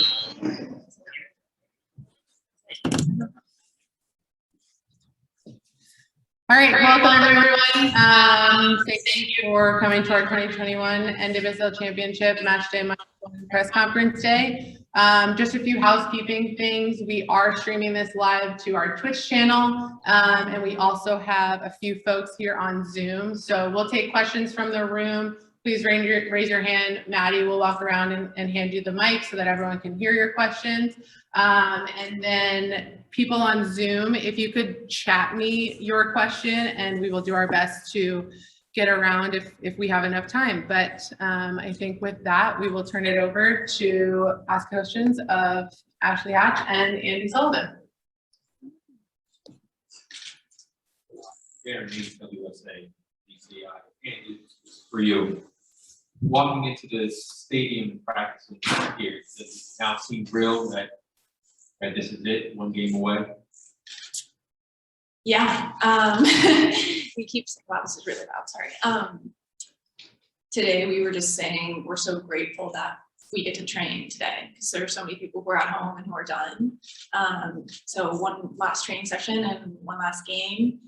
All right, welcome everyone. Thank you for coming to our 2021 NWSL Championship Match Day Press Conference Day. Just a few housekeeping things. We are streaming this live to our Twitch channel, and we also have a few folks here on Zoom. So we'll take questions from the room. Please raise your hand. Maddie will walk around and hand you the mic so that everyone can hear your questions. And then people on Zoom, if you could chat me your question, and we will do our best to get around if we have enough time. But I think with that, we will turn it over to ask questions of Ashley Hatch and Andi Sullivan. NWSL DCI. Andi, for you, walking into the stadium and practicing here, does it now seem real that this is it, one game away? Yeah, we keep saying, wow, this is really loud, sorry. Today we were just saying we're so grateful that we get to train today because there are so many people who are at home and who are done. So one last training session and one last game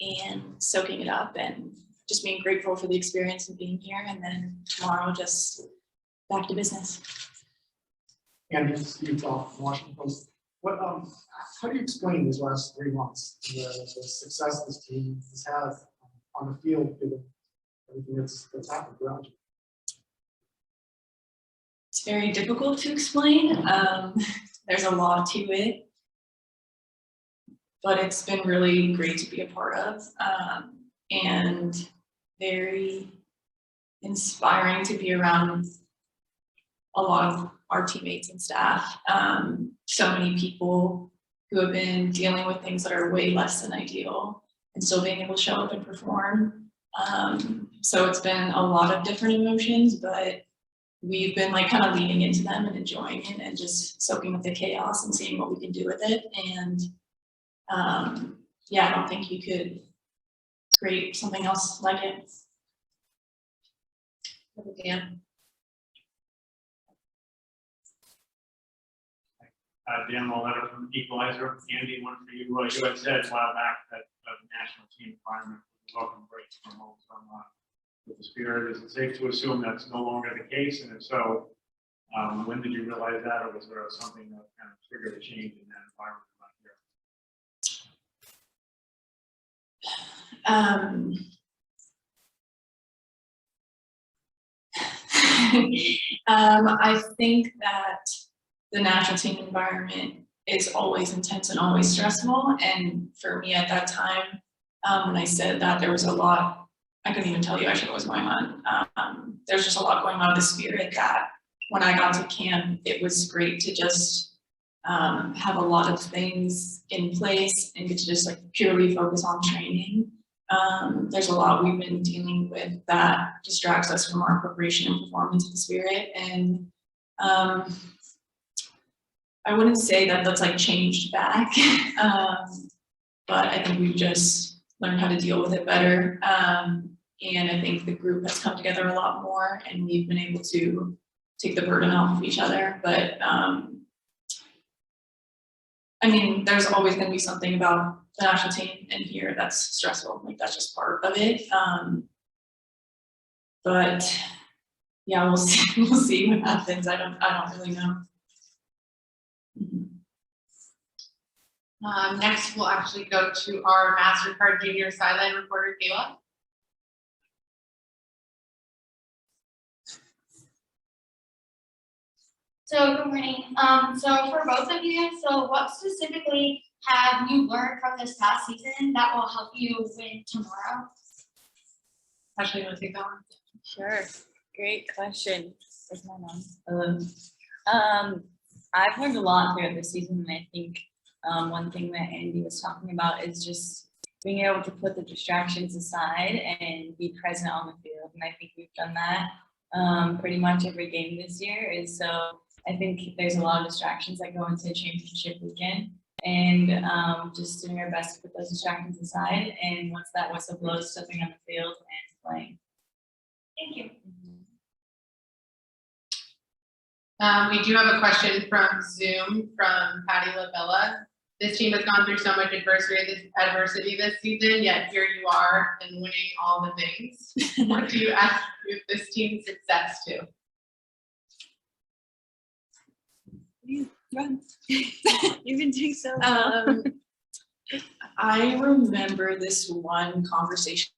and soaking it up and just being grateful for the experience of being here, and then tomorrow just back to business. And this is Utah from Washington Post. What how do you explain these last 3 months, the success this team has had on the field, given everything that's happened around you? It's very difficult to explain. There's a lot to it, but it's been really great to be a part of, and very inspiring to be around a lot of our teammates and staff. So many people who have been dealing with things that are way less than ideal and still being able to show up and perform. So it's been a lot of different emotions, but we've been like kind of leaning into them and enjoying it and just soaking up the chaos and seeing what we can do with it. And yeah, I don't think you could create something else like it. Yeah. Dan letter from Equalizer. Andi, one for you. You had said a while back that the national team environment was a welcome break from home with the Spirit. Is it safe to assume that's no longer the case? And if so, when did you realize that, or was there something that kind of triggered a change in that environment I think that the national team environment is always intense and always stressful. And for me at that time, when I said that, there was a lot, I couldn't even tell you actually what was going on. There's just a lot going on with the Spirit that when I got to camp, it was great to just have a lot of things in place and get to just like purely focus on training. There's a lot we've been dealing with that distracts us from our preparation and performance of the Spirit. And I wouldn't say that that's like changed back, but I think we've just learned how to deal with it better. And I think the group has come together a lot more and we've been able to take the burden off of each other. But I mean, there's always going to be something about the national team in here that's stressful. Like that's just part of it. But yeah, we'll see. We'll see what happens. I don't really know. Next, we'll actually go to our Mastercard Junior Sideline reporter, Kayla. So good morning. So for both of you, so what specifically have you learned from this past season that will help you win tomorrow? Ashley, you want to take that one? Sure. Great question. Where's my mom? I've learned a lot throughout the season, and I think one thing that Andi was talking about is just being able to put the distractions aside and be present on the field. And I think we've done that pretty much every game this year. And so I think there's a lot of distractions that go into championship weekend, and just doing our best to put those distractions aside. And once that whistle blows, stepping on the field and playing. Thank you. We do have a question from Zoom from Patty Labella. This team has gone through so much adversity this season, yet here you are and winning all the things. What do you attribute this team's success to? Run. You've been doing so well. I remember this one conversation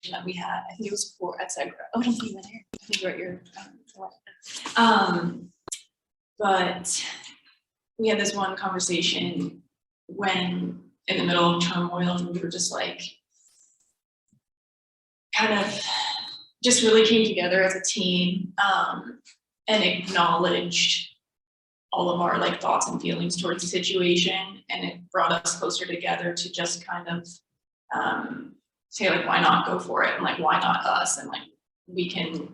that we had. I think it was at Segra. Oh, I don't think you went here. I think you were at your but we had this one conversation when in the middle of turmoil, and we were just like kind of just really came together as a team and acknowledged all of our like thoughts and feelings towards the situation, and it brought us closer together to just kind of say like, why not go for it, and like why not us, and like we can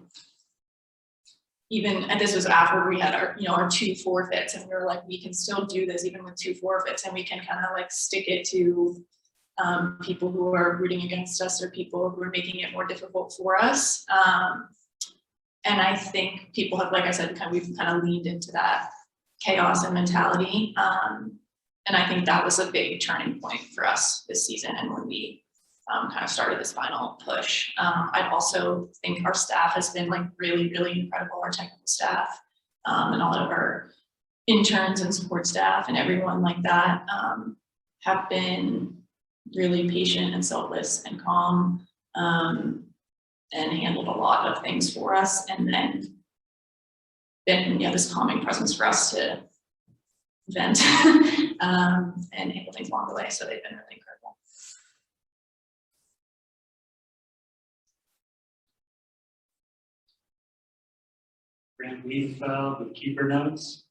even, and this was after we had our, you know, our 2 forfeits, and we were like, we can still do this even with 2 forfeits, and we can kind of like stick it to people who are rooting against us or people who are making it more difficult for us. And I think people have, like I said, we've kind of leaned into that chaos and mentality. And I think that was a big turning point for us this season, and when we kind of started this final push. I also think our staff has been like really, really incredible, our technical staff, and all of our interns and support staff and everyone like that have been really patient and selfless and calm, and handled a lot of things for us, and then been, yeah, this calming presence for us to vent and handle things along the way. So they've been really incredible. Grant Wiefeld with keeper notes.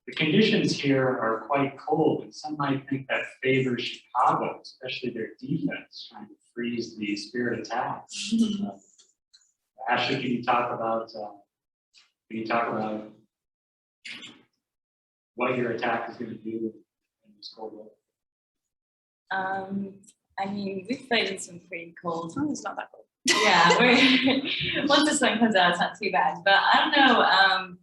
The conditions here are quite cold, and some might think that favors Chicago, especially their defense, trying to freeze the Spirit attack. Ashley, can you talk about what your attack is going to do in this cold weather? I mean, we've played in some pretty cold. Oh, it's not that cold. Yeah, once the sun comes out, it's not too bad. But I don't know.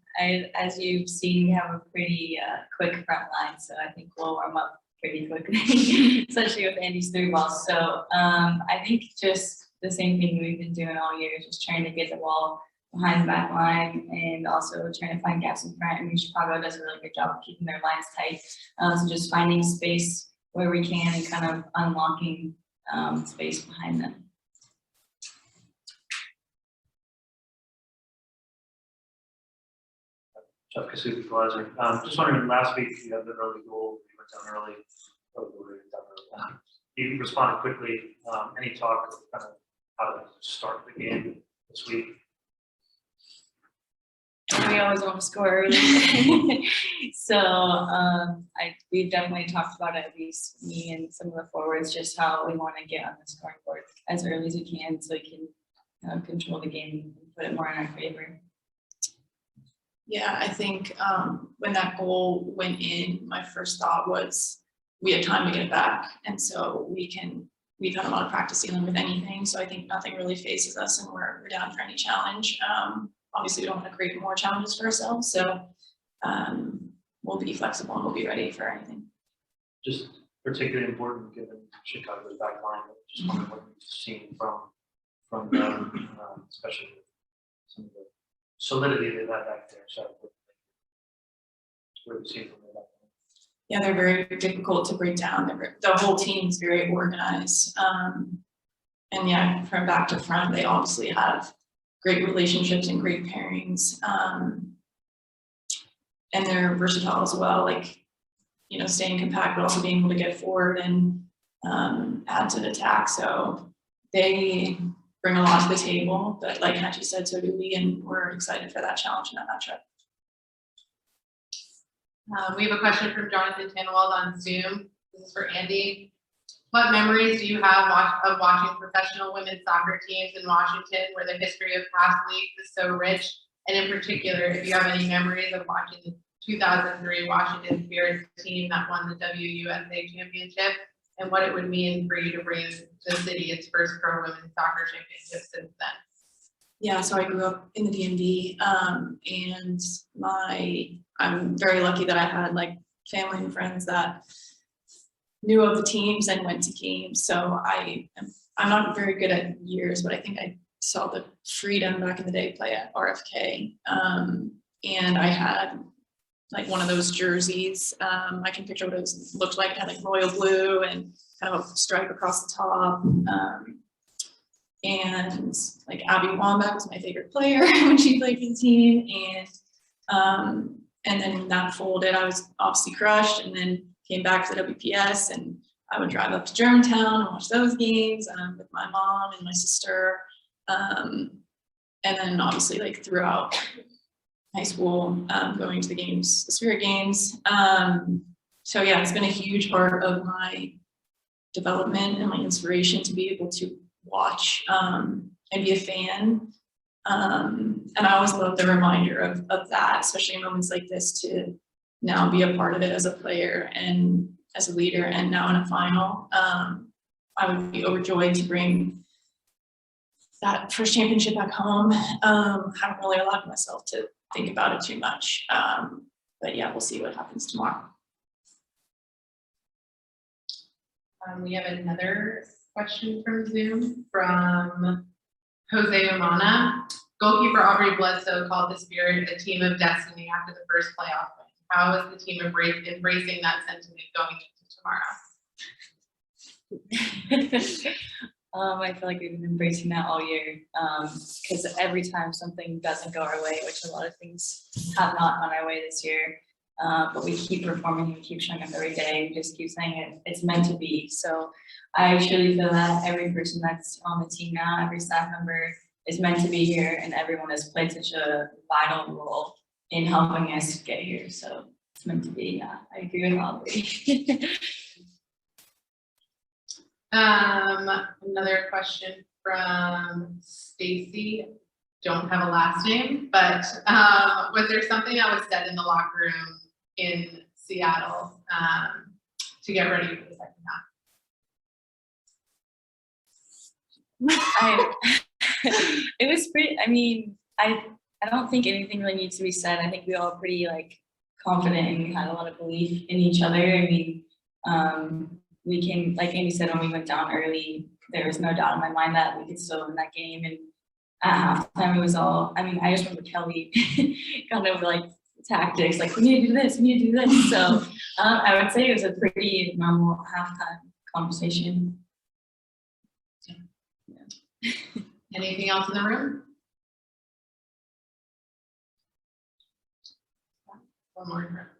As you've seen, we have a pretty quick front line, so I think we'll warm up pretty quickly, especially with Andi's through ball. So I think just the same thing we've been doing all year, just trying to get the ball behind the back line and also trying to find gaps in front. I mean, Chicago does a really good job of keeping their lines tight. So just finding space where we can and kind of unlocking space behind them. Jeff Kasubi Glazer. Just wondering, last week you had the early goal, you went down early. You responded quickly. Any talk of kind of how to start the game this week? We always want to score early. So we've definitely talked about it, at least me and some of the forwards, just how we want to get on the scoring board as early as we can so we can control the game and put it more in our favor. Yeah, I think when that goal went in, my first thought was we have time to get it back. And so we've had a lot of practice dealing with anything. So I think nothing really faces us, and we're down for any challenge. Obviously, we don't want to create more challenges for ourselves. So we'll be flexible and we'll be ready for anything. Just particularly important given Chicago's back line, but just wondering what you've seen from them, especially with some of the solidity they've had back there. So what have you seen from them back there? Yeah, they're very difficult to break down. The whole team's very organized. And yeah, from back to front, they obviously have great relationships and great pairings. And they're versatile as well, like, you know, staying compact, but also being able to get forward and add to the attack. So they bring a lot to the table, but like Hatchie said, so do we, and we're excited for that challenge in that matchup. We have a question from Jonathan Tannewald on Zoom. This is for Andi. What memories do you have of watching professional women's soccer teams in Washington, where the history of past leagues is so rich? And in particular, if you have any memories of watching the 2003 Washington Spirit team that won the NWSL Championship, and what it would mean for you to bring the city its first pro women's soccer championship since then? Yeah, so I grew up in the DMV, and I'm very lucky that I had like family and friends that knew of the teams and went to games. So I'm not very good at years, but I think I saw the Freedom back in the day play at RFK. And I had like one of those jerseys. I can picture what it looked like. It had like royal blue and kind of a stripe across the top. And like Abby Wambach was my favorite player when she played for the team. And then when that folded, I was obviously crushed, and then came back to the WPS, and I would drive up to Germantown and watch those games with my mom and my sister. And then obviously like throughout high school, going to the games, the Spirit games. So yeah, it's been a huge part of my development and my inspiration to be able to watch and be a fan. And I always love the reminder of that, especially in moments like this, to now be a part of it as a player and as a leader, and now in a final. I would be overjoyed to bring that first championship back home. Haven't really allowed myself to think about it too much. But yeah, we'll see what happens tomorrow. We have another question from Zoom from Jose Umana. Goalkeeper Aubrey Bledsoe called the Spirit a team of destiny after the first playoff win. How is the team embracing that sentiment going into tomorrow? I feel like we've been embracing that all year, because every time something doesn't go our way, which a lot of things have not gone our way this year, but we keep performing and keep showing up every day. We just keep saying it's meant to be. So I truly feel that every person that's on the team now, every staff member is meant to be here, and everyone has played such a vital role in helping us get here. So it's meant to be. Yeah, I agree with all of you. Another question from Stacy. Don't have a last name, but was there something that was said in the locker room in Seattle to get ready for the second half? It was pretty. I mean, I don't think anything really needs to be said. I think we all pretty like confident, and we had a lot of belief in each other. I mean, we came, like Andi said, when we went down early, there was no doubt in my mind that we could still win that game. And at halftime, it was all, I mean, I just remember Kelly kind of like tactics, like, we need to do this, we need to do this. So I would say it was a pretty normal halftime conversation. Yeah. Anything else in the room? One more.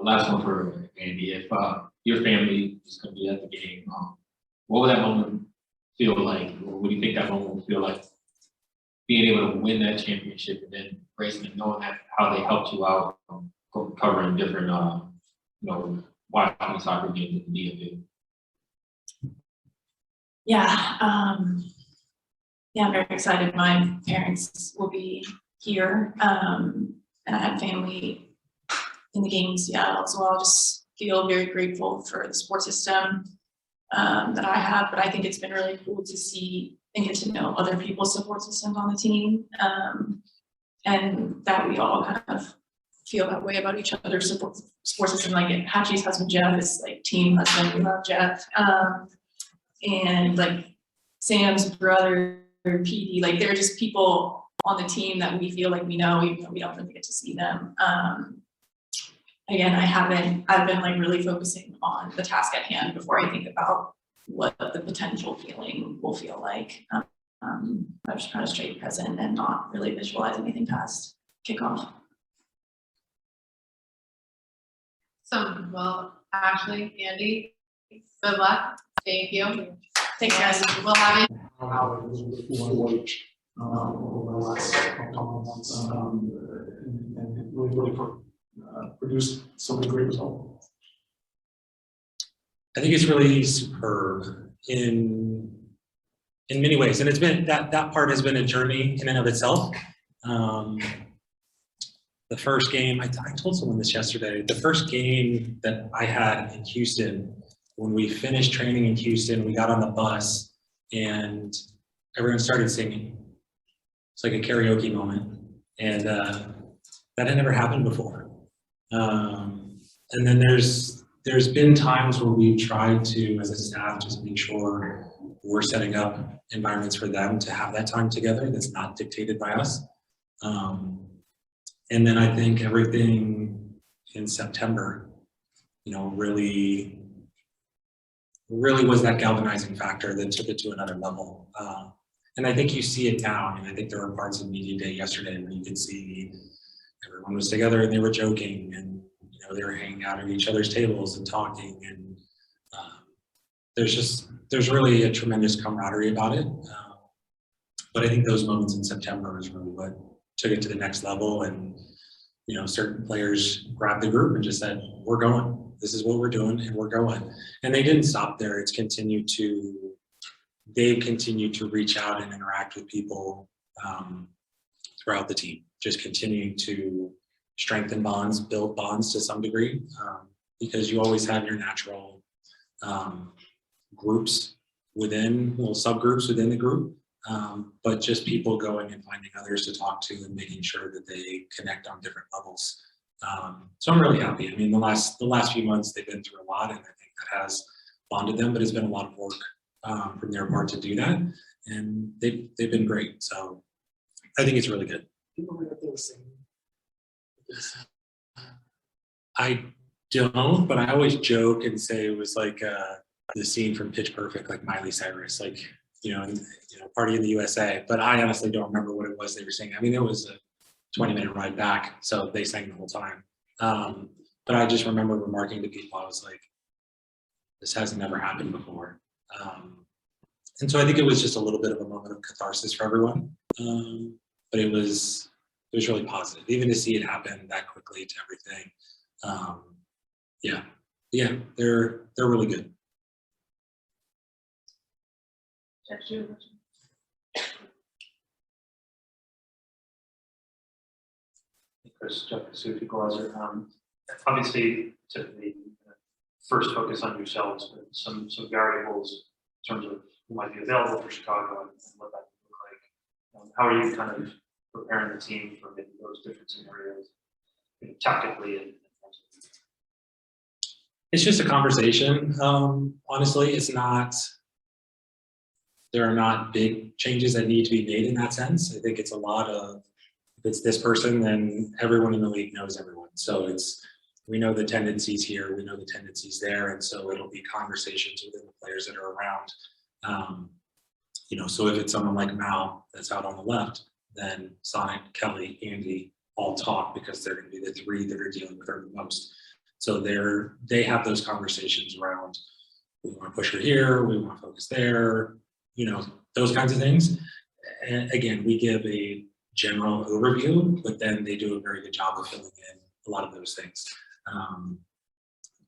Last one for Andi. If your family is going to be at the game, what would that moment feel like? Or what do you think that moment would feel like? Being able to win that championship and then racing and knowing that how they helped you out, covering different, watching soccer games at the DMV. Yeah, I'm very excited. My parents will be here, and I had family in the game in Seattle as well. Just feel very grateful for the support system that I have, but I think it's been really cool to see and get to know other people's support systems on the team, and that we all kind of feel that way about each other's support system. Like Hachi's husband Jeff is like team husband. We love Jeff. And like Sam's brother, PD, like they're just people on the team that we feel like we know, even though we don't really get to see them. Again, I've been like really focusing on the task at hand before I think about what the potential feeling will feel like. I'm just kind of straight present and not really visualize anything past kickoff. So, well, Ashley, Andi, good luck. Thank you. Thanks, guys. We'll have you. How it was over the last couple of months, and it really produced so many great results. I think it's really superb in many ways, and it's been that part has been a journey in and of itself. The first game, I told someone this yesterday. The first game that I had in Houston, when we finished training in Houston, we got on the bus and everyone started singing. It's like a karaoke moment, and that had never happened before. And then there's been times where we've tried to, as a staff, just make sure we're setting up environments for them to have that time together that's not dictated by us. And then I think everything in September, you know, really was that galvanizing factor that took it to another level. And I think you see it now. I mean, I think there were parts of Media Day yesterday where you could see everyone was together and they were joking, and you know, they were hanging out at each other's tables and talking, and there's really a tremendous camaraderie about it. But I think those moments in September is really what took it to the next level. And you know, certain players grabbed the group and just said, "We're going. This is what we're doing, and we're going." And they didn't stop there. It's continued to. They've continued to reach out and interact with people throughout the team. Just continuing to strengthen bonds, build bonds to some degree, because you always have your natural groups within, little subgroups within the group, but just people going and finding others to talk to and making sure that they connect on different levels. So I'm really happy. I mean, the last few months they've been through a lot, and I think that has bonded them, but it's been a lot of work from their part to do that, and they've been great. So I think it's really good. People remember they were singing. I don't, but I always joke and say it was like the scene from Pitch Perfect, like Miley Cyrus, like Party in the USA. But I honestly don't remember what it was they were singing. I mean, it was a 20-minute ride back, so they sang the whole time. But I just remember remarking to people, I was like, this hasn't never happened before. And so I think it was just a little bit of a moment of catharsis for everyone. But it was really positive, even to see it happen that quickly to everything. Yeah, they're really good. Chris, Jeff Kasufi Glazer. Obviously, typically first focus on yourselves, but some variables in terms of who might be available for Chicago and what that would look like. How are you kind of preparing the team for maybe those different scenarios, tactically and It's just a conversation. Honestly, there are not big changes that need to be made in that sense. I think it's a lot of, if it's this person, then everyone in the league knows everyone. So we know the tendencies here, we know the tendencies there, and so it'll be conversations within the players that are around. So if it's someone like Mal that's out on the left, then Sonic, Kelly, Andi all talk, because they're going to be the three that are dealing with her the most. So they have those conversations around, we want to push her here, we want to focus there, those kinds of things. And again, we give a general overview, but then they do a very good job of filling in a lot of those things.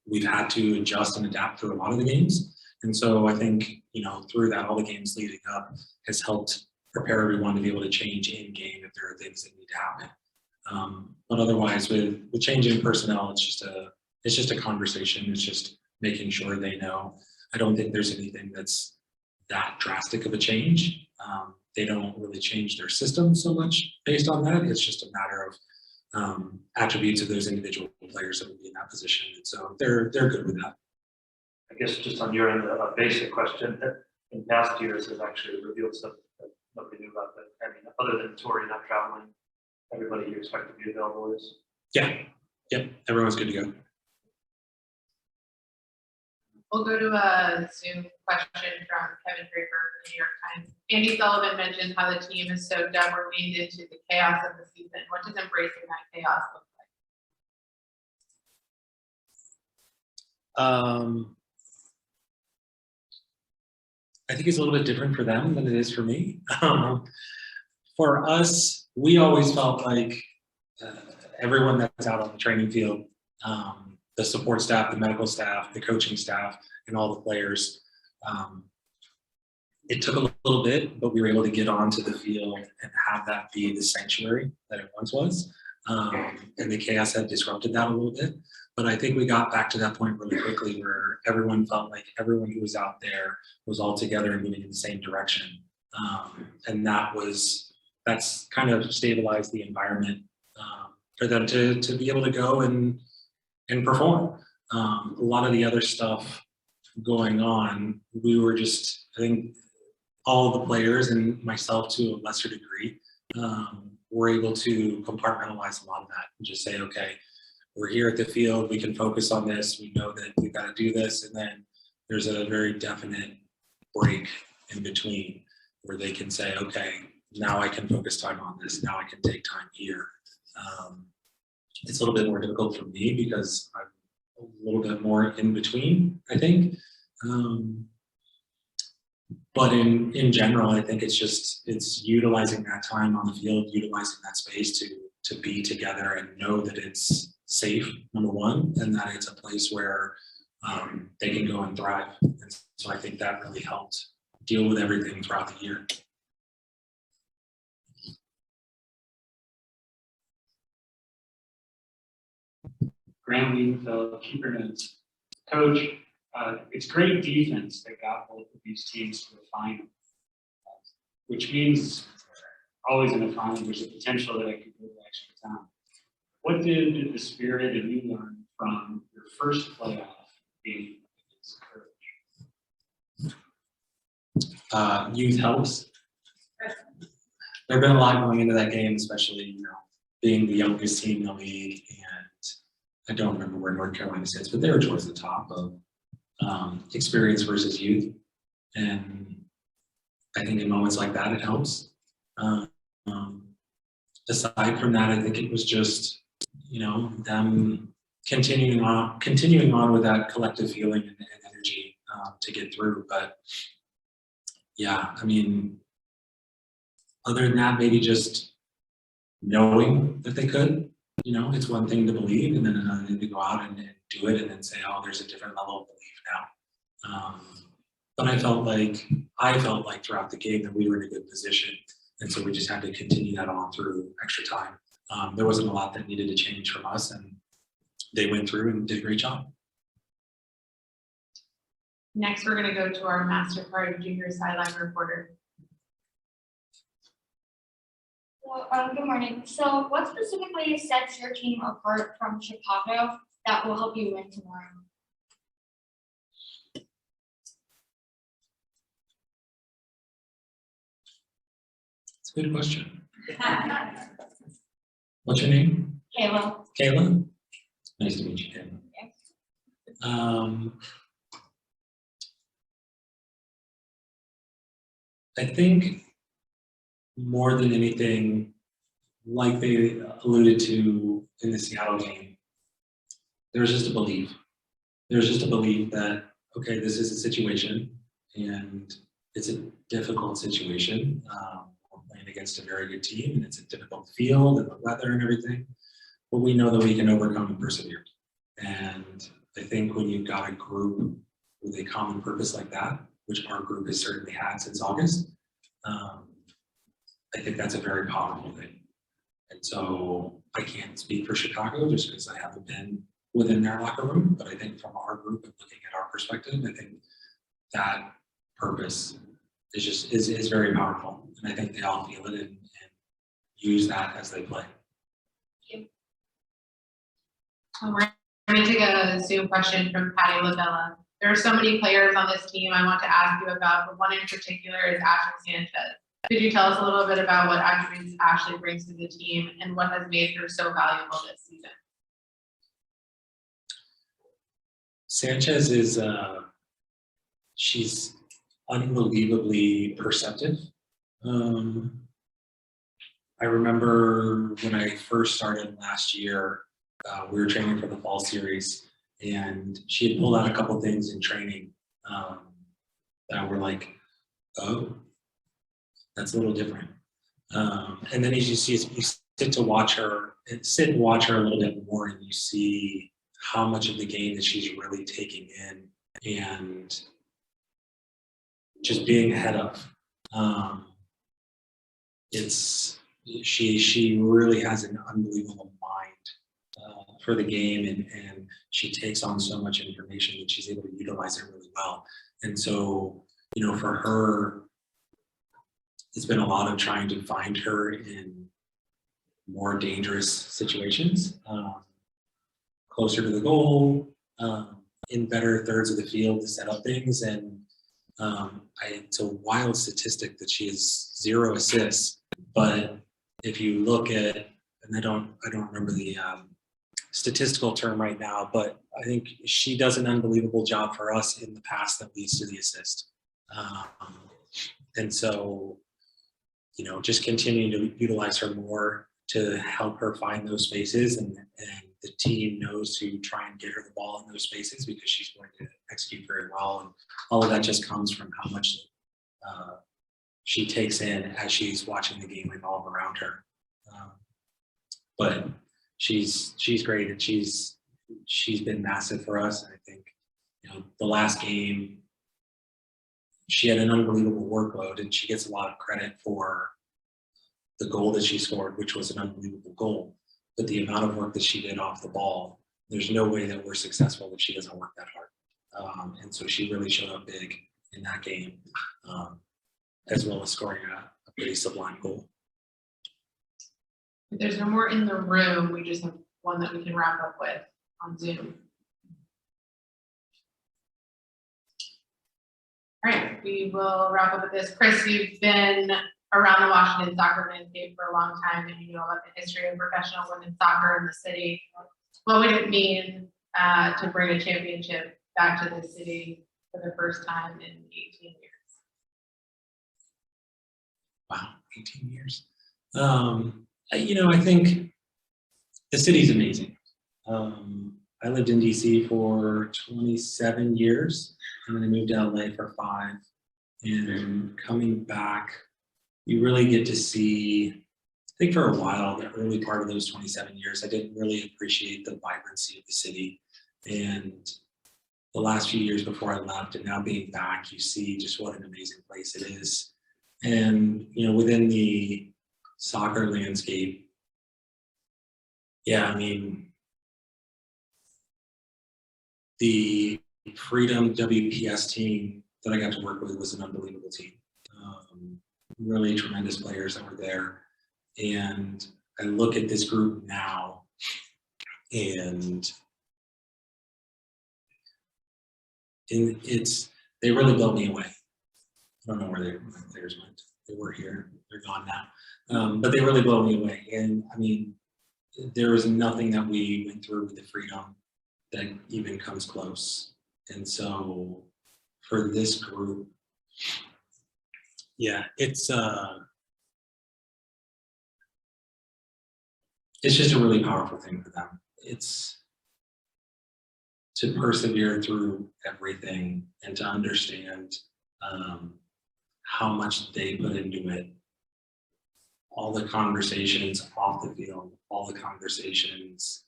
We've had to adjust and adapt through a lot of the games. And so I think, through that, all the games leading up has helped prepare everyone to be able to change in game if there are things that need to happen. But otherwise, with changing personnel, it's just a conversation. It's just making sure they know. I don't think there's anything that's that drastic of a change. They don't really change their system so much based on that. It's just a matter of attributes of those individual players that would be in that position. And so they're good with that. I guess just on your end, a basic question that in past years has actually revealed stuff that nobody knew about. But I mean, other than Tori not traveling, everybody you expect to be available is? Yeah, yep, everyone's good to go. We'll go to a Zoom question from Kevin Draper from the New York Times. Andi Sullivan mentioned how the team is soaked up or leaned into the chaos of the season. What does embracing that chaos look like? I think it's a little bit different for them than it is for me. For us, we always felt like everyone that's out on the training field, the support staff, the medical staff, the coaching staff, and all the players, it took a little bit, but we were able to get onto the field and have that be the sanctuary that it once was. And the chaos had disrupted that a little bit. But I think we got back to that point really quickly where everyone felt like everyone who was out there was all together and moving in the same direction. And that's kind of stabilized the environment for them to be able to go and perform. A lot of the other stuff going on, we were just, I think all of the players and myself to a lesser degree, were able to compartmentalize a lot of that and just say, okay, we're here at the field, we can focus on this, we know that we've got to do this, and then there's a very definite break in between where they can say, okay, now I can focus time on this, now I can take time here. It's a little bit more difficult for me because I'm a little bit more in between, I think. But in general, I think it's utilizing that time on the field, utilizing that space to be together and know that it's safe, number one, and that it's a place where they can go and thrive. And so I think that really helped deal with everything throughout the year. Graham Liebenfeld, keeper notes. Coach, it's great defense that got both of these teams to the final, which means always in the final, there's a potential that it could go to extra time. What did the spirit of you learn from your first playoff game against Courage? Youth helps. There have been a lot going into that game, especially being the youngest team in the league, and I don't remember where North Carolina sits, but they were towards the top of experience versus youth, and I think in moments like that it helps. Aside from that, I think it was just them continuing on with that collective feeling and energy to get through. But yeah, I mean, other than that, maybe just knowing that they could. It's one thing to believe, and then another thing to go out and do it, and then say, "Oh, there's a different level of belief now." But I felt like throughout the game that we were in a good position, and so we just had to continue that on through extra time. There wasn't a lot that needed to change from us, and they went through and did a great job. Next, we're going to go to our Mastercard Junior Sideline reporter. Well, good morning. So what specifically sets your team apart from Chicago that will help you win tomorrow? It's a good question. What's your name? Kayla. Kayla? Nice to meet you, Kayla. I think more than anything, like they alluded to in the Seattle game, there's just a belief. There's just a belief that, okay, this is a situation and it's a difficult situation. We're playing against a very good team and it's a difficult field and the weather and everything, but we know that we can overcome and persevere. And I think when you've got a group with a common purpose like that, which our group has certainly had since August, I think that's a very powerful thing. And so I can't speak for Chicago just because I haven't been within their locker room, but I think from our group and looking at our perspective, I think that purpose is very powerful. And I think they all feel it and use that as they play. We're going to take a Zoom question from Patty Lavella. There are so many players on this team I want to ask you about, but one in particular is Ashley Sanchez. Could you tell us a little bit about what attributes Ashley brings to the team and what has made her so valuable this season? Sanchez is, she's unbelievably perceptive. I remember when I first started last year, we were training for the fall series, and she had pulled out a couple things in training that were like, oh, that's a little different. And then as you see, you sit and watch her a little bit more, and you see how much of the game that she's really taking in and just being ahead of. She really has an unbelievable mind for the game, and she takes on so much information that she's able to utilize it really well. And so, you know, for her, it's been a lot of trying to find her in more dangerous situations, closer to the goal, in better thirds of the field to set up things. And it's a wild statistic that she has 0 assists, but if you look at, and I don't remember the statistical term right now, but I think she does an unbelievable job for us in the pass that leads to the assist. And so, you know, just continuing to utilize her more to help her find those spaces, and the team knows to try and get her the ball in those spaces because she's going to execute very well. And all of that just comes from how much she takes in as she's watching the game evolve around her. But she's great, and she's been massive for us. And I think, you know, the last game, she had an unbelievable workload, and she gets a lot of credit for the goal that she scored, which was an unbelievable goal. But the amount of work that she did off the ball, there's no way that we're successful if she doesn't work that hard. And so she really showed up big in that game, as well as scoring a pretty sublime goal. If there's no more in the room, we just have one that we can wrap up with on Zoom. All right, we will wrap up with this. Kris, you've been around the Washington soccer landscape for a long time, and you know about the history of professional women's soccer in the city. What would it mean to bring a championship back to the city for the first time in 18 years? Wow, 18 years. You know, I think the city's amazing. I lived in DC for 27 years, and then I moved to LA for 5. And coming back, you really get to see, I think for a while, the early part of those 27 years, I didn't really appreciate the vibrancy of the city. And the last few years before I left, and now being back, you see just what an amazing place it is. And, you know, within the soccer landscape, yeah, I mean, the Freedom WPS team that I got to work with was an unbelievable team. Really tremendous players that were there. And I look at this group now, and they really blow me away. I don't know where my players went. They were here, they're gone now. But they really blow me away. And I mean, there is nothing that we went through with the Freedom that even comes close. And so for this group, yeah, it's just a really powerful thing for them. It's to persevere through everything and to understand how much they put into it. All the conversations off the field, all the conversations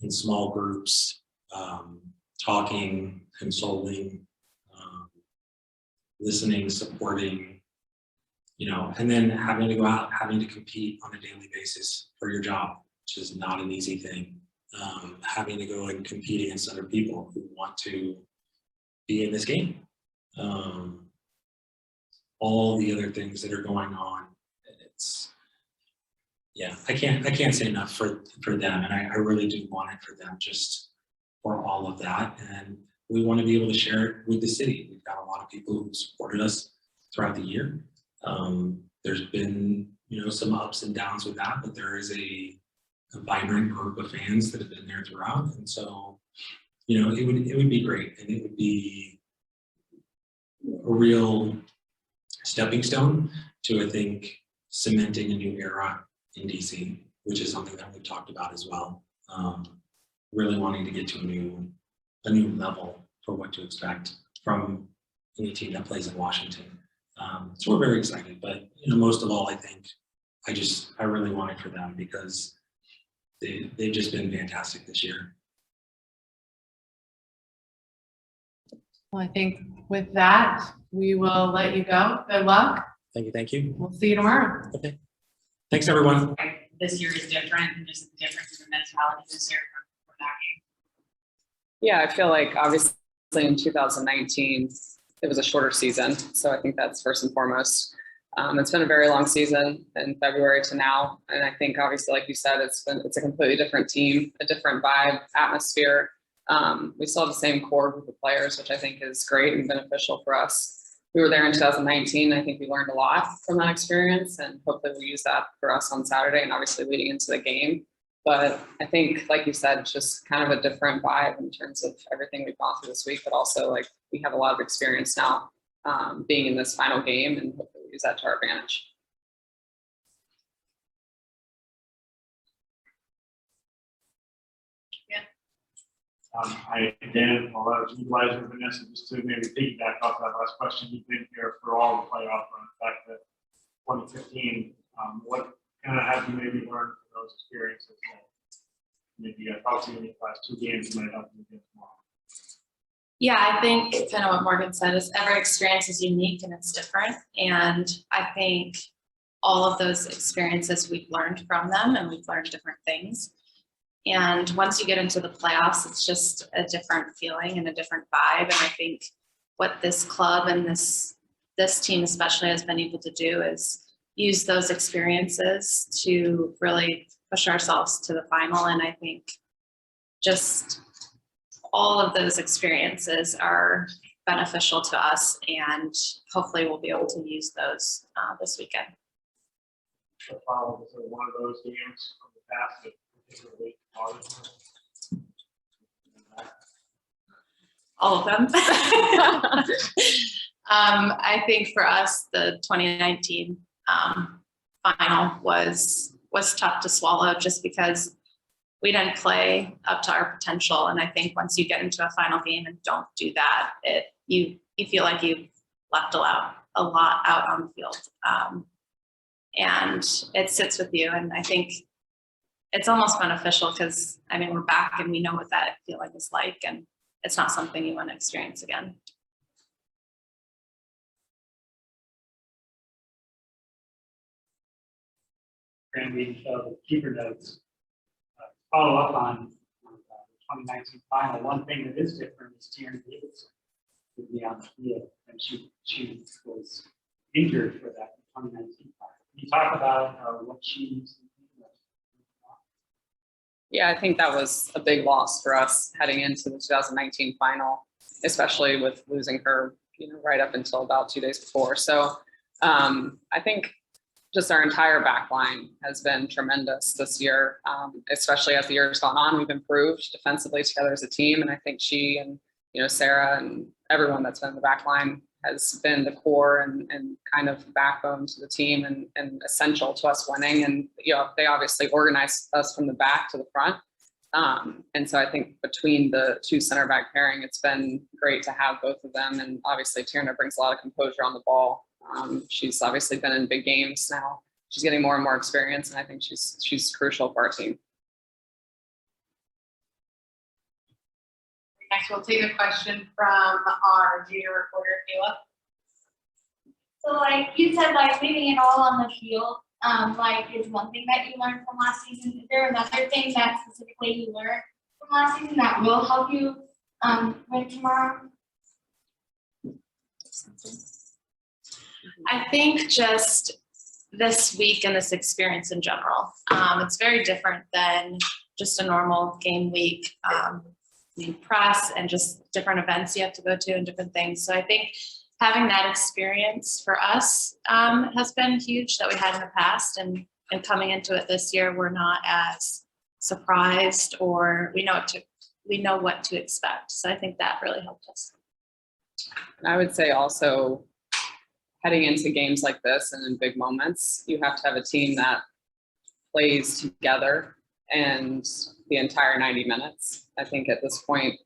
in small groups, talking, consoling, listening, supporting, you know, and then having to go out, having to compete on a daily basis for your job, which is not an easy thing. Having to go and compete against other people who want to be in this game. All the other things that are going on. It's, yeah, I can't say enough for them, and I really do want it for them, just for all of that. And we want to be able to share it with the city. We've got a lot of people who supported us throughout the year. There's been, you know, some ups and downs with that, but there is a vibrant group of fans that have been there throughout. And so, you know, it would be great, and it would be a real stepping stone to, I think, cementing a new era in DC, which is something that we've talked about as well. Really wanting to get to a new level for what to expect from any team that plays in Washington. So we're very excited, but, you know, most of all, I think I really want it for them because they've just been fantastic this year. Well, I think with that, we will let you go. Good luck. Thank you. We'll see you tomorrow. Okay. Thanks, everyone. Bye. this year is different and just the difference in the mentality this year for that game? Yeah, I feel like obviously in 2019, it was a shorter season. So I think that's first and foremost. It's been a very long season in February to now. And I think obviously, like you said, it's a completely different team, a different vibe, atmosphere. We still have the same core group of players, which I think is great and beneficial for us. We were there in 2019. I think we learned a lot from that experience, and hopefully we'll use that for us on Saturday and obviously leading into the game. But I think, like you said, it's just kind of a different vibe in terms of everything we've gone through this week, but also like we have a lot of experience now being in this final game, and hopefully we use that to our advantage. Dan, I'll utilize Vanessa just to maybe piggyback off that last question. You've been here for all the playoff run, in fact, that 2015. What kind of have you maybe learned from those experiences? Maybe obviously in the last 2 games might help you get tomorrow. Yeah, I think kind of what Morgan said is every experience is unique and it's different. And I think all of those experiences we've learned from them, and we've learned different things. And once you get into the playoffs, it's just a different feeling and a different vibe. And I think what this club and this team especially has been able to do is use those experiences to really push ourselves to the final. And I think just all of those experiences are beneficial to us, and hopefully we'll be able to use those this weekend. Was there one of those games from the past that particularly bothered you? All of them. I think for us, the 2019 final was tough to swallow, just because we didn't play up to our potential. And I think once you get into a final game and don't do that, you feel like you've left a lot out on the field. And it sits with you. And I think it's almost beneficial because, I mean, we're back and we know what that feeling is like, and it's not something you want to experience again. Randy, the keeper notes. Follow up on the 2019 final. One thing that is different is Tierney Davis would be on the field, and she was injured for that 2019 final. Can you talk about what she needs to do? Yeah, I think that was a big loss for us heading into the 2019 final, especially with losing her, right up until about 2 days before. So I think just our entire back line has been tremendous this year, especially as the year has gone on. We've improved defensively together as a team, and I think she and Sarah and everyone that's been in the back line has been the core and kind of backbone to the team and essential to us winning. And they obviously organized us from the back to the front. And so I think between the 2 center back pairing, it's been great to have both of them. And obviously Tierney brings a lot of composure on the ball. She's obviously been in big games now. She's getting more and more experience, and I think she's crucial for our team. Next, we'll take a question from our junior reporter, Kayla. So like you said, like leaving it all on the field, is one thing that you learned from last season. Is there another thing that specifically you learned from last season that will help you win tomorrow? I think just this week and this experience in general, it's very different than just a normal game week. Press and just different events you have to go to and different things. So I think having that experience for us has been huge that we had in the past, and coming into it this year, we're not as surprised, or we know what to expect. So I think that really helped us. And I would say also, heading into games like this and in big moments, you have to have a team that plays together and the entire 90 minutes. I think at this point,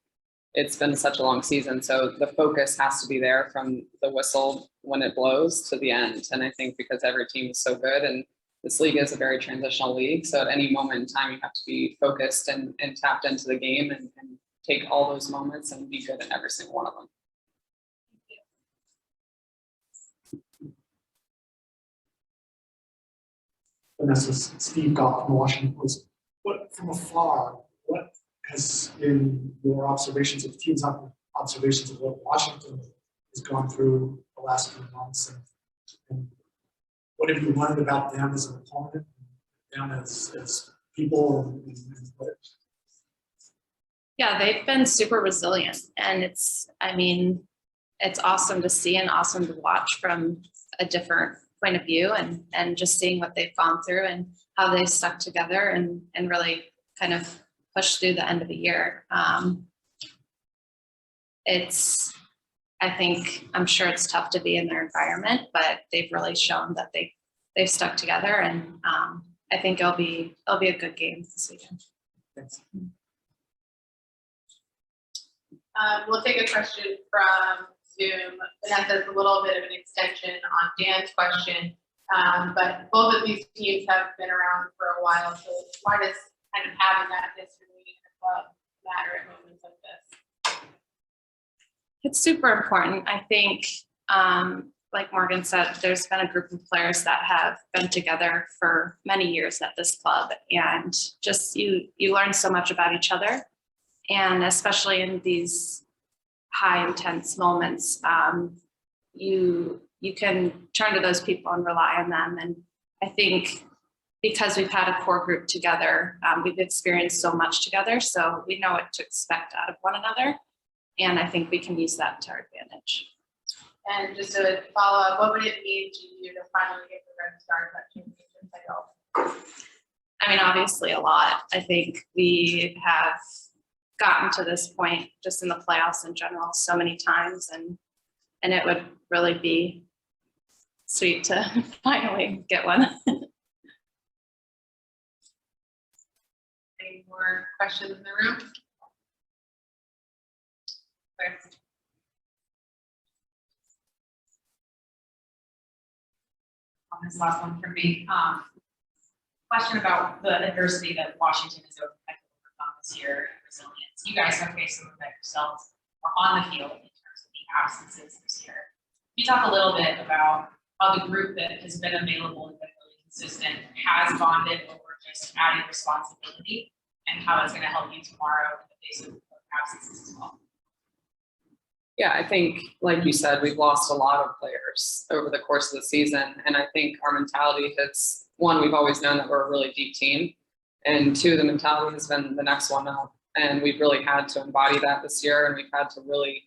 it's been such a long season, so the focus has to be there from the whistle when it blows to the end. And I think because every team is so good, and this league is a very transitional league, so at any moment in time, you have to be focused and tapped into the game and take all those moments and be good in every single one of them. Vanessa, Steve Goff from the Washington Post. What, from afar, what has been your observations of teams' observations of what Washington has gone through the last few months, and what have you learned about them as an opponent, them as people, and players? Yeah, they've been super resilient, and it's awesome to see and awesome to watch from a different point of view, and just seeing what they've gone through and how they stuck together and really kind of pushed through the end of the year. I'm sure it's tough to be in their environment, but they've really shown that they've stuck together, and I think it'll be a good game this weekend. Thanks. We'll take a question from Zoom. Vanessa, it's a little bit of an extension on Dan's question, but both of these teams have been around for a while, so why does kind of having that history in the club matter at moments like this? It's super important. I think, like Morgan said, there's been a group of players that have been together for many years at this club, and just you learn so much about each other. And especially in these high intense moments, you can turn to those people and rely on them. And I think because we've had a core group together, we've experienced so much together, so we know what to expect out of one another. And I think we can use that to our advantage. And just to follow up, what would it mean to you to finally get the Red Stars that championship title? I mean, obviously a lot. I think we have gotten to this point just in the playoffs in general so many times, and it would really be sweet to finally get one. Any more questions in the room? Okay. On this last one from me, question about the adversity that Washington has overcome this year and resilience. You guys have faced some of that yourselves or on the field in terms of the absences this year. Can you talk a little bit about how the group that has been available and been really consistent has bonded over just adding responsibility, and how it's going to help you tomorrow in the face of absences as well? Yeah, I think, like you said, we've lost a lot of players over the course of the season. And I think our mentality has, one, we've always known that we're a really deep team. And two, the mentality has been the next one up. And we've really had to embody that this year. And we've had to really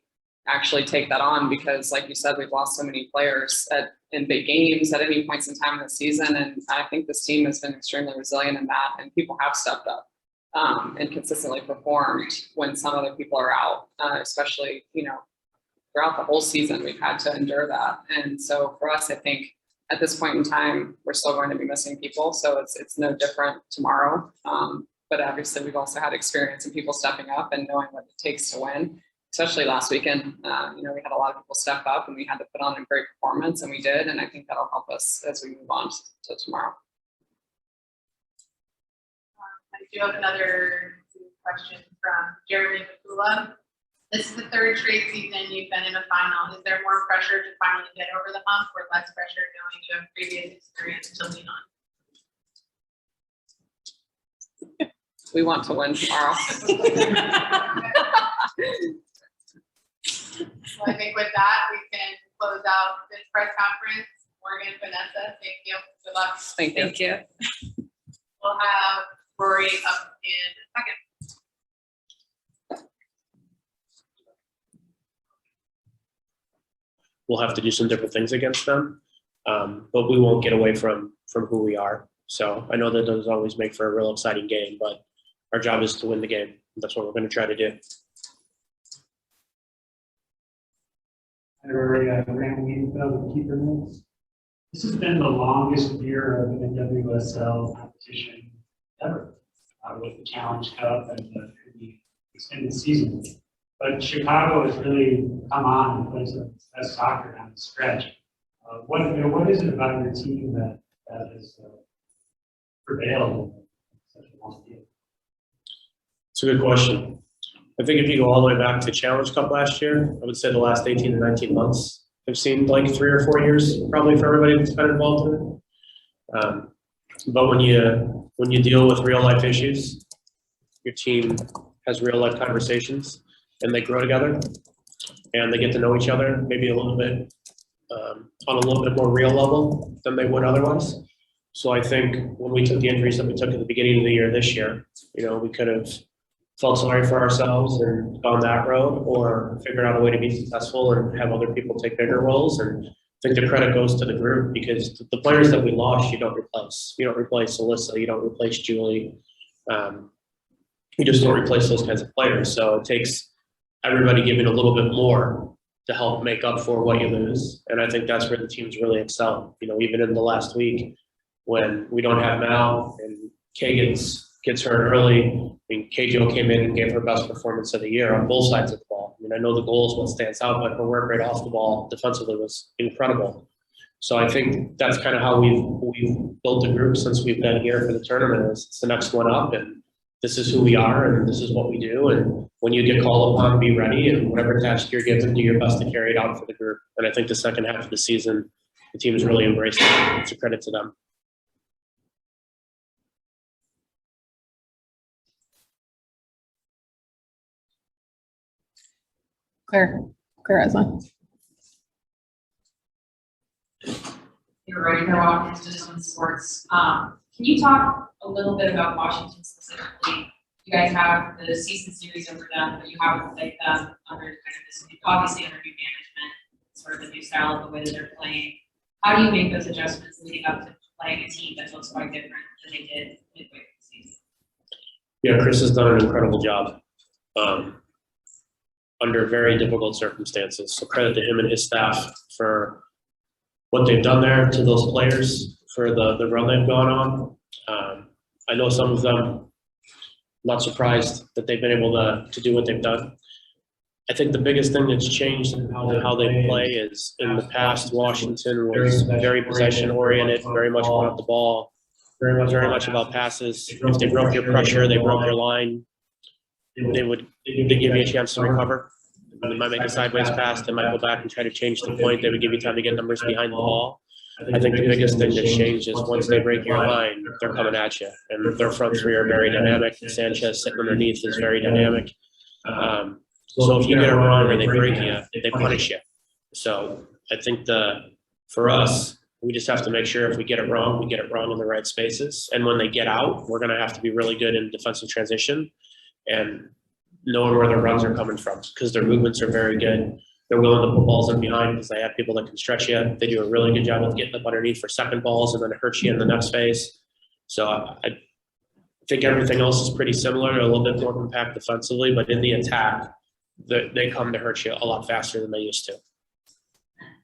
actually take that on because, like you said, we've lost so many players in big games at any points in time in the season. And I think this team has been extremely resilient in that. And people have stepped up and consistently performed when some other people are out, especially, throughout the whole season, we've had to endure that. And so for us, I think at this point in time, we're still going to be missing people. So it's no different tomorrow. But obviously we've also had experience in people stepping up and knowing what it takes to win, especially last weekend. We had a lot of people step up and we had to put on a great performance, and we did. And I think that'll help us as we move on to tomorrow. I do have another question from Jeremy Mikula. This is the third straight season you've been in a final. Is there more pressure to finally get over the hump, or less pressure knowing you have previous experience to lean on? We want to win tomorrow. Well, I think with that, we can close out this press conference. Morgan, Vanessa, thank you. Good luck. Thank you. Thank you. We'll have Rory up in a second. We'll have to do some different things against them, but we won't get away from who we are. So I know that doesn't always make for a real exciting game, but our job is to win the game. That's what we're going to try to do. The keeper notes. This has been the longest year of an NWSL competition ever, with the Challenge Cup and the extended season. But Chicago has really come on and plays the best soccer down the stretch. What is it about your team that has prevailed in such a long year? It's a good question. I think if you go all the way back to Challenge Cup last year, I would say the last 18 to 19 months have seemed like 3 or 4 years probably for everybody that's been involved in it. But when you deal with real life issues, your team has real life conversations and they grow together and they get to know each other maybe a little bit on a little bit more real level than they would otherwise. So I think when we took the injuries that we took at the beginning of the year this year, we could have felt sorry for ourselves and gone that road, or figured out a way to be successful and have other people take bigger roles. And I think the credit goes to the group, because the players that we lost, you don't replace. You don't replace Alyssa, you don't replace Julie. You just don't replace those kinds of players. So it takes everybody giving a little bit more to help make up for what you lose. And I think that's where the team's really excelled. Even in the last week when we don't have Mal and Kay gets hurt early. Kay-Jo came in and gave her best performance of the year on both sides of the ball. I know the goal is what stands out, but her work rate off the ball defensively was incredible. So I think that's kind of how we've built the group since we've been here for the tournament. It's the next one up, and this is who we are, and this is what we do. And when you get called upon, be ready, and whatever task you're given, do your best to carry it out for the group. And I think the second half of the season, the team has really embraced it. It's a credit to them. Claire has one. You're right, Claire Watkins, just on sports. Can you talk a little bit about Washington specifically? You guys have the season series over them, but you haven't played them under kind of this new, obviously under new management, sort of the new style of the way that they're playing. How do you make those adjustments leading up to playing a team that looks quite different than they did midway through the season? Yeah, Kris has done an incredible job under very difficult circumstances. So credit to him and his staff for what they've done there, to those players for the run they've gone on. I know some of them, not surprised that they've been able to do what they've done. I think the biggest thing that's changed in how they play is, in the past, Washington was very possession oriented, very much wanted the ball, very much about passes. If they broke your pressure, they broke your line, they'd give you a chance to recover. They might make a sideways pass, they might go back and try to change the point, they would give you time to get numbers behind the ball. I think the biggest thing that's changed is once they break your line, they're coming at you. And their front three are very dynamic. Sanchez sitting underneath is very dynamic. So if you get it wrong or they break you, they punish you. So I think for us, we just have to make sure if we get it wrong, we get it wrong in the right spaces. And when they get out, we're going to have to be really good in defensive transition and knowing where their runs are coming from, because their movements are very good. They're willing to put balls in behind because they have people that can stretch you. They do a really good job of getting up underneath for second balls, and then it hurts you in the next phase. So I think everything else is pretty similar, a little bit more compact defensively, but in the attack, they come to hurt you a lot faster than they used to.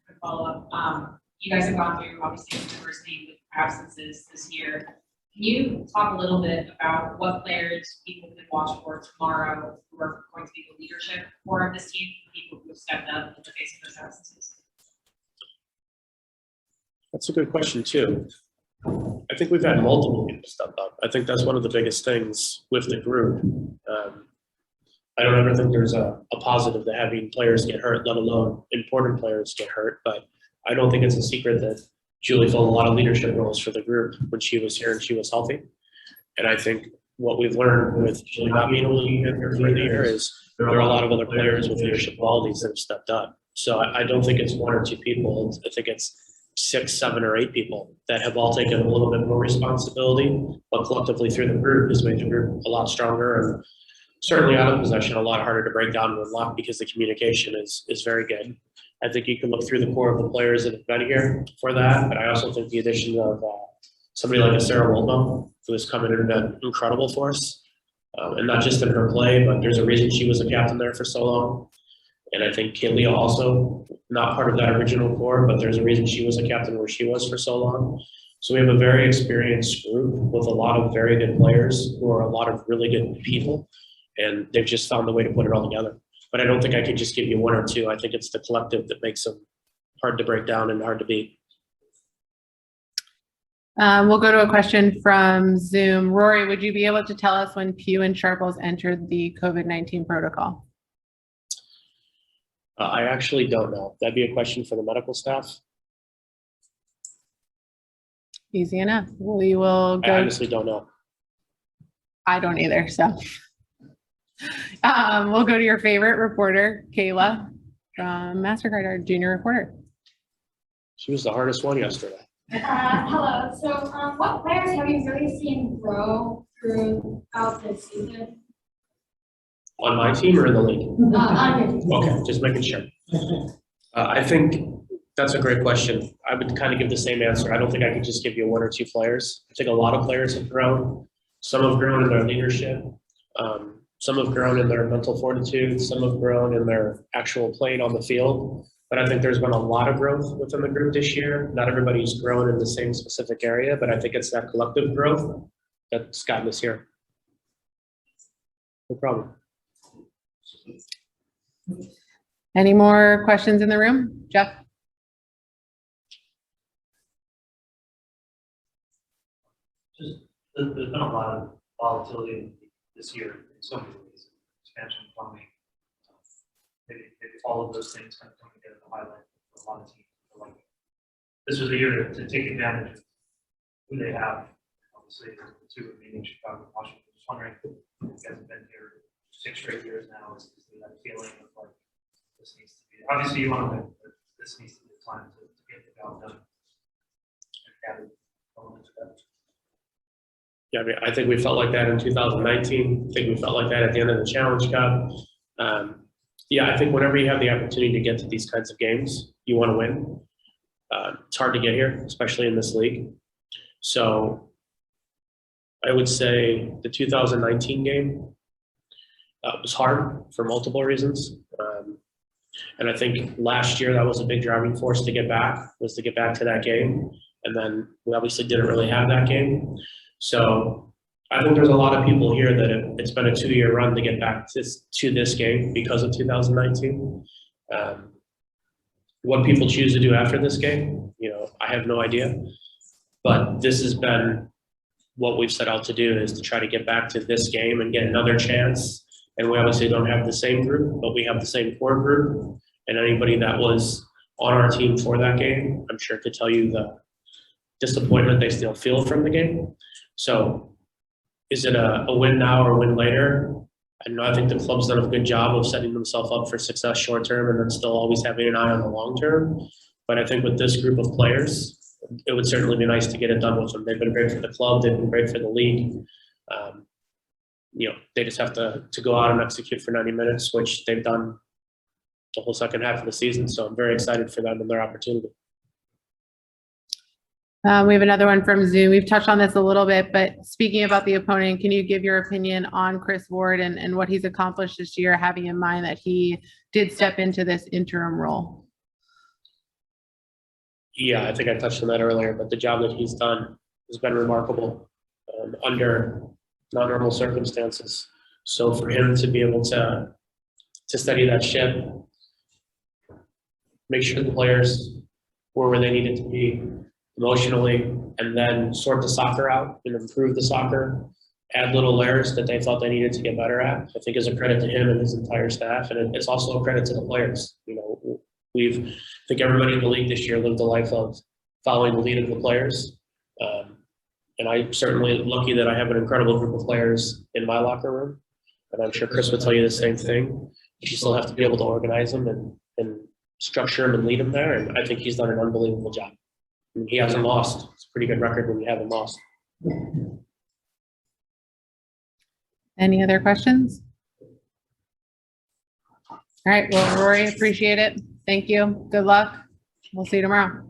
Quick follow-up. You guys have gone through, obviously, diversity with absences this year. Can you talk a little bit about what players people can watch for tomorrow who are going to be the leadership for this team, people who have stepped up in the face of those absences? That's a good question, too. I think we've had multiple people step up. I think that's one of the biggest things with the group. I don't ever think there's a positive to having players get hurt, let alone important players get hurt. But I don't think it's a secret that Julie filled a lot of leadership roles for the group when she was here and she was healthy. And I think what we've learned with Julie not being able to be here for the year is there are a lot of other players with leadership qualities that have stepped up. So I don't think it's one or two people. I think it's 6, 7, or 8 people that have all taken a little bit more responsibility, but collectively through the group has made the group a lot stronger, and certainly out of possession a lot harder to break down and unlock because the communication is very good. I think you can look through the core of the players that have been here for that, but I also think the addition of somebody like a Sarah Woldman, who has come in and been incredible for us, and not just in her play, but there's a reason she was a captain there for so long. And I think Kalia also, not part of that original core, but there's a reason she was a captain where she was for so long. So we have a very experienced group with a lot of very good players who are a lot of really good people, and they've just found a way to put it all together. But I don't think I could just give you one or two. I think it's the collective that makes them hard to break down and hard to beat. We'll go to a question from Zoom. Rory, would you be able to tell us when Pugh and Sharples entered the COVID-19 protocol? I actually don't know. That'd be a question for the medical staff. Easy enough. We will I go. honestly don't know. I don't either, so. We'll go to your favorite reporter, Kayla from Mastercard, our junior reporter. She was the hardest one yesterday. Hello. So, what players have you really seen grow throughout this season? On my team or in the league? On your team. Okay, just making sure. I think that's a great question. I would kind of give the same answer. I don't think I could just give you one or two players. I think a lot of players have grown. Some have grown in their leadership. Some have grown in their mental fortitude. Some have grown in their actual playing on the field. But I think there's been a lot of growth within the group this year. Not everybody's grown in the same specific area, but I think it's that collective growth that's gotten us here. No problem. Any more questions in the room? Jeff? There's been a lot of volatility this year in so many ways, expansion, plumbing. Maybe all of those things kind of come together to highlight for a lot of teams. Like, this was a year to take advantage of who they have. Obviously, the two remaining Chicago and Washington. Just wondering, you guys have been here 6 straight years now. Is there that feeling of like this needs to be? Obviously, you want to win, but this needs to be the time to get the job done. Yeah, I mean, I think we felt like that in 2019. I think we felt like that at the end of the Challenge Cup. Yeah, I think whenever you have the opportunity to get to these kinds of games, you want to win. It's hard to get here, especially in this league. So I would say the 2019 game was hard for multiple reasons. And I think last year that was a big driving force to get back to that game. And then we obviously didn't really have that game. So I think there's a lot of people here that it's been a 2-year run to get back to this game because of 2019. What people choose to do after this game, I have no idea. But this has been what we've set out to do, is to try to get back to this game and get another chance. And we obviously don't have the same group, but we have the same core group. And anybody that was on our team for that game, I'm sure could tell you the disappointment they still feel from the game. So is it a win now or a win later? I think the club's done a good job of setting themselves up for success short term and then still always having an eye on the long term. But I think with this group of players, it would certainly be nice to get it done with them. They've been great for the club. They've been great for the league. They just have to go out and execute for 90 minutes, which they've done the whole second half of the season. So I'm very excited for them and their opportunity. We have another one from Zoom. We've touched on this a little bit, but speaking about the opponent, can you give your opinion on Kris Ward and what he's accomplished this year, having in mind that he did step into this interim role? Yeah, I think I touched on that earlier, but the job that he's done has been remarkable under not normal circumstances. So for him to be able to steady that ship, make sure the players were where they needed to be emotionally, and then sort the soccer out and improve the soccer, add little layers that they thought they needed to get better at, I think is a credit to him and his entire staff. And it's also a credit to the players. I think everybody in the league this year lived the life of following the lead of the players. And I'm certainly lucky that I have an incredible group of players in my locker room. And I'm sure Kris would tell you the same thing. But you still have to be able to organize them and structure them and lead them there. And I think he's done an unbelievable job. I mean, he hasn't lost. It's a pretty good record when you haven't lost. Any other questions? All right, well, Rory, appreciate it. Thank you. Good luck. We'll see you tomorrow.